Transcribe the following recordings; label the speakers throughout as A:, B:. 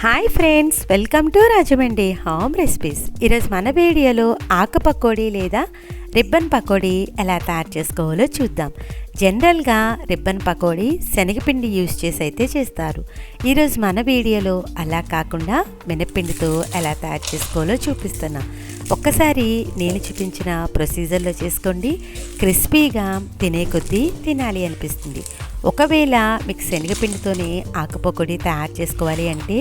A: Hi friends, welcome to Rajahmundry home recipes. ఈరోజు మన వీడియోలో ఆకు పకోడీ లేదా రిబ్బన్ పకోడీ ఎలా తయారు చేసుకోవాలో చూద్దాం. జనరల్గా రిబ్బన్ పకోడీ శనగపిండి యూజ్ చేసి అయితే చేస్తారు. ఈరోజు మన వీడియోలో అలా కాకుండా మినప్పిండితో ఎలా తయారు చేసుకోవాలో చూపిస్తున్నా. ఒక్కసారి నేను చూపించిన ప్రొసీజర్లో చేసుకోండి. క్రిస్పీగా తినే కొద్దీ తినాలి అనిపిస్తుంది. ఒకవేళ మీకు శనగపిండితోనే ఆకు పకోడీ తయారు చేసుకోవాలి అంటే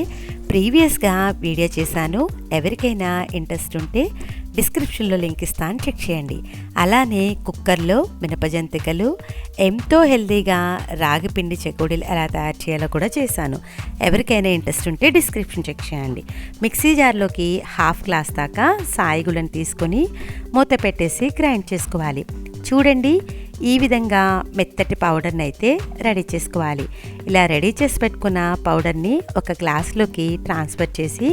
A: ప్రీవియస్గా వీడియో చేశాను. ఎవరికైనా ఇంట్రెస్ట్ ఉంటే డిస్క్రిప్షన్లో లింక్ ఇస్తాను, చెక్ చేయండి. అలానే కుక్కర్లో మినపజంతికలు, ఎంతో హెల్తీగా రాగి పిండి చెకోడీలు ఎలా తయారు చేయాలో కూడా చేశాను. ఎవరికైనా ఇంట్రెస్ట్ ఉంటే డిస్క్రిప్షన్ చెక్ చేయండి. మిక్సీ జార్లోకి హాఫ్ గ్లాస్ దాకా సాయిగుళ్ళని తీసుకొని మూత పెట్టేసి గ్రైండ్ చేసుకోవాలి. చూడండి, ఈ విధంగా మెత్తటి పౌడర్ని అయితే రెడీ చేసుకోవాలి. ఇలా రెడీ చేసి పెట్టుకున్న పౌడర్ని ఒక గ్లాస్లోకి ట్రాన్స్ఫర్ చేసి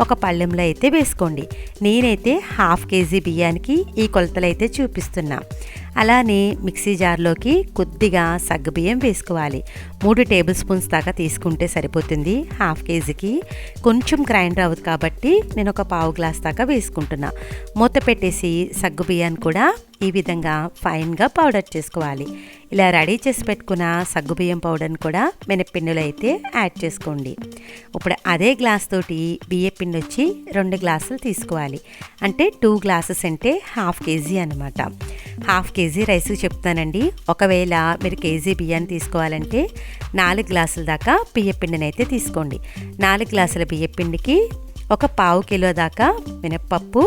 A: ఒక పళ్ళెంలో అయితే వేసుకోండి. నేనైతే హాఫ్ కేజీ బియ్యానికి ఈ కొలతలు అయితే చూపిస్తున్నా. అలానే మిక్సీ జార్లోకి కొద్దిగా సగ్గుబియ్యం వేసుకోవాలి. 3 టేబుల్ స్పూన్స్ దాకా తీసుకుంటే సరిపోతుంది. హాఫ్ కేజీకి కొంచెం గ్రైండర్ అవ్వదు కాబట్టి నేను ఒక పావు గ్లాస్ దాకా వేసుకుంటున్నా. మూత పెట్టేసి సగ్గుబియ్యాన్ని కూడా ఈ విధంగా ఫైన్గా పౌడర్ చేసుకోవాలి. ఇలా రెడీ చేసి పెట్టుకున్న సగ్గుబియ్యం పౌడర్ని కూడా మినప్పిండిలో అయితే యాడ్ చేసుకోండి. ఇప్పుడు అదే గ్లాస్ తోటి బియ్యపిండి వచ్చి 2 గ్లాసులు తీసుకోవాలి. అంటే 2 గ్లాసెస్ అంటే హాఫ్ కేజీ అనమాట. హాఫ్ కేజీ రైస్కి చెప్తానండి. ఒకవేళ మీరు కేజీ బియ్యాన్ని తీసుకోవాలంటే 4 గ్లాసుల దాకా బియ్యపిండిని అయితే తీసుకోండి. 4 గ్లాసుల బియ్యపిండికి ఒక పావు కిలో దాకా మినప్పప్పు,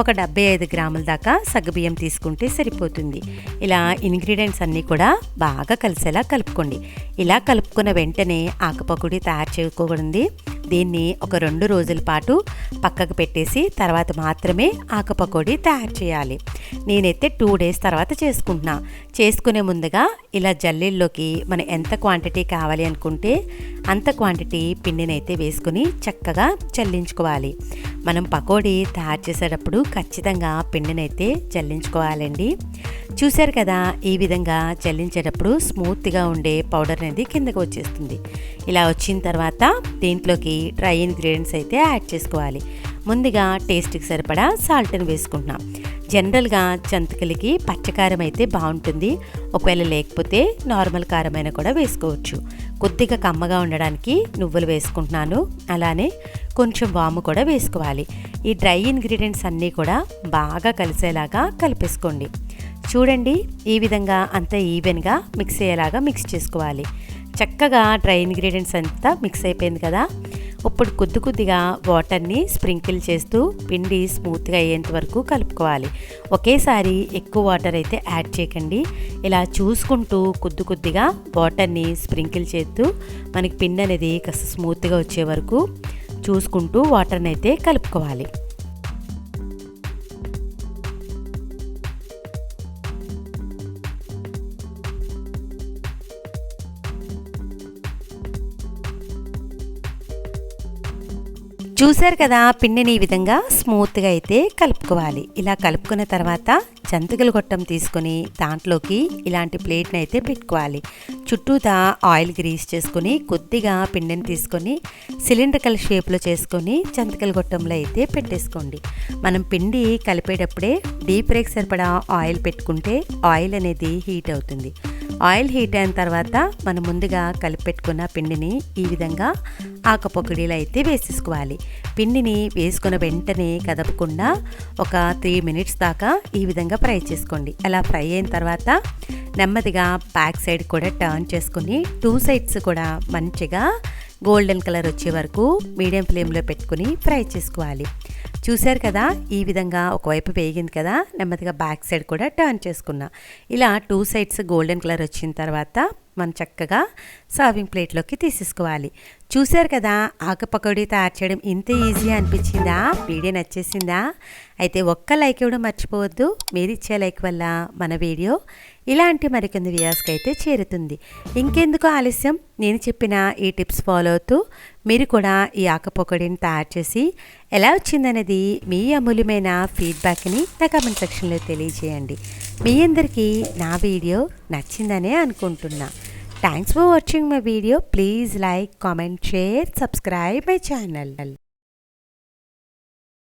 A: ఒక 75 గ్రాముల దాకా సగ్గుబియ్యం తీసుకుంటే సరిపోతుంది. ఇలా ఇంగ్రీడియంట్స్ అన్నీ కూడా బాగా కలిసేలా కలుపుకోండి. ఇలా కలుపుకున్న వెంటనే ఆకు పకోడీ తయారు చేసుకోకూడదు. దీన్ని ఒక 2 రోజుల పాటు పక్కకు పెట్టేసి తర్వాత మాత్రమే ఆకు పకోడీ తయారు చేయాలి. నేనైతే 2 డేస్ తర్వాత చేసుకుంటున్నా. చేసుకునే ముందుగా ఇలా జల్లెల్లోకి మనం ఎంత క్వాంటిటీ కావాలి అనుకుంటే అంత క్వాంటిటీ పిండిని అయితే వేసుకుని చక్కగా చల్లించుకోవాలి. మనం పకోడీ తయారు చేసేటప్పుడు ఖచ్చితంగా పిండిని అయితే చల్లించుకోవాలండి. చూశారు కదా, ఈ విధంగా చల్లించేటప్పుడు స్మూత్గా ఉండే పౌడర్ అనేది కిందకు వచ్చేస్తుంది. ఇలా వచ్చిన తర్వాత దీంట్లోకి డ్రై ఇంగ్రీడియంట్స్ అయితే యాడ్ చేసుకోవాలి. ముందుగా టేస్ట్కి సరిపడా సాల్ట్ని వేసుకుంటున్నాం. జనరల్గా జంతికలకి పచ్చకారం అయితే బాగుంటుంది. ఒకవేళ లేకపోతే నార్మల్ కారమైన కూడా వేసుకోవచ్చు. కొద్దిగా కమ్మగా ఉండడానికి నువ్వులు వేసుకుంటున్నాను. అలానే కొంచెం వాము కూడా వేసుకోవాలి. ఈ డ్రై ఇంగ్రీడియంట్స్ అన్నీ కూడా బాగా కలిసేలాగా కలిపేసుకోండి. చూడండి, ఈ విధంగా అంతా ఈవెన్గా మిక్స్ అయ్యేలాగా మిక్స్ చేసుకోవాలి. చక్కగా డ్రై ఇంగ్రీడియంట్స్ అంతా మిక్స్ అయిపోయింది కదా. ఇప్పుడు కొద్దిగా వాటర్ని స్ప్రింకిల్ చేస్తూ పిండి స్మూత్గా అయ్యేంత వరకు కలుపుకోవాలి. ఒకేసారి ఎక్కువ వాటర్ అయితే యాడ్ చేయకండి. ఇలా చూసుకుంటూ కొద్దిగా వాటర్ని స్ప్రింకిల్ చేస్తూ మనకి పిండి అనేది కాస్త స్మూత్గా వచ్చే వరకు చూసుకుంటూ వాటర్ని అయితే కలుపుకోవాలి. చూశారు కదా, పిండిని ఈ విధంగా స్మూత్గా అయితే కలుపుకోవాలి. ఇలా కలుపుకున్న తర్వాత జంతికల గొట్టం తీసుకొని దాంట్లోకి ఇలాంటి ప్లేట్ని అయితే పెట్టుకోవాలి. చుట్టూతా ఆయిల్ గ్రీస్ చేసుకొని కొద్దిగా పిండిని తీసుకొని సిలిండ్రికల్ షేప్లో చేసుకొని జంతికల గొట్టంలో అయితే పెట్టేసుకోండి. మనం పిండి కలిపేటప్పుడే డీప్ ఫ్రైకి సరిపడా ఆయిల్ పెట్టుకుంటే ఆయిల్ అనేది హీట్ అవుతుంది. ఆయిల్ హీట్ అయిన తర్వాత మనం ముందుగా కలిపి పెట్టుకున్న పిండిని ఈ విధంగా ఆకు పకోడీలు అయితే వేసేసుకోవాలి. పిండిని వేసుకున్న వెంటనే కదపకుండా ఒక 3 మినిట్స్ దాకా ఈ విధంగా ఫ్రై చేసుకోండి. అలా ఫ్రై అయిన తర్వాత నెమ్మదిగా బ్యాక్ సైడ్ కూడా టర్న్ చేసుకుని 2 సైడ్స్ కూడా మంచిగా గోల్డెన్ కలర్ వచ్చే వరకు మీడియం ఫ్లేమ్లో పెట్టుకుని ఫ్రై చేసుకోవాలి. చూశారు కదా, ఈ విధంగా ఒకవైపు వేగింది కదా, నెమ్మదిగా బ్యాక్ సైడ్ కూడా టర్న్ చేసుకున్నా. ఇలా 2 సైడ్స్ గోల్డెన్ కలర్ వచ్చిన తర్వాత మనం చక్కగా సర్వింగ్ ప్లేట్లోకి తీసేసుకోవాలి. చూశారు కదా, ఆకు పకోడీ తయారు చేయడం ఇంత ఈజీ అనిపించిందా? వీడియో నచ్చేసిందా? అయితే ఒక్క లైక్ ఇవ్వడం మర్చిపోవద్దు. మీరు ఇచ్చే లైక్ వల్ల మన వీడియో ఇలాంటి మరికొన్ని వ్యూయర్స్కి అయితే చేరుతుంది. ఇంకెందుకు ఆలస్యం, నేను చెప్పిన ఈ టిప్స్ ఫాలో అవుతూ మీరు కూడా ఈ ఆకు పకోడీని తయారు చేసి ఎలా వచ్చిందనేది మీ అమూల్యమైన ఫీడ్బ్యాక్ని నా కామెంట్ సెక్షన్లో తెలియజేయండి. మీ అందరికీ నా వీడియో నచ్చిందనే అనుకుంటున్నా. Thanks for watching my video. Please like, comment, share, subscribe my channel.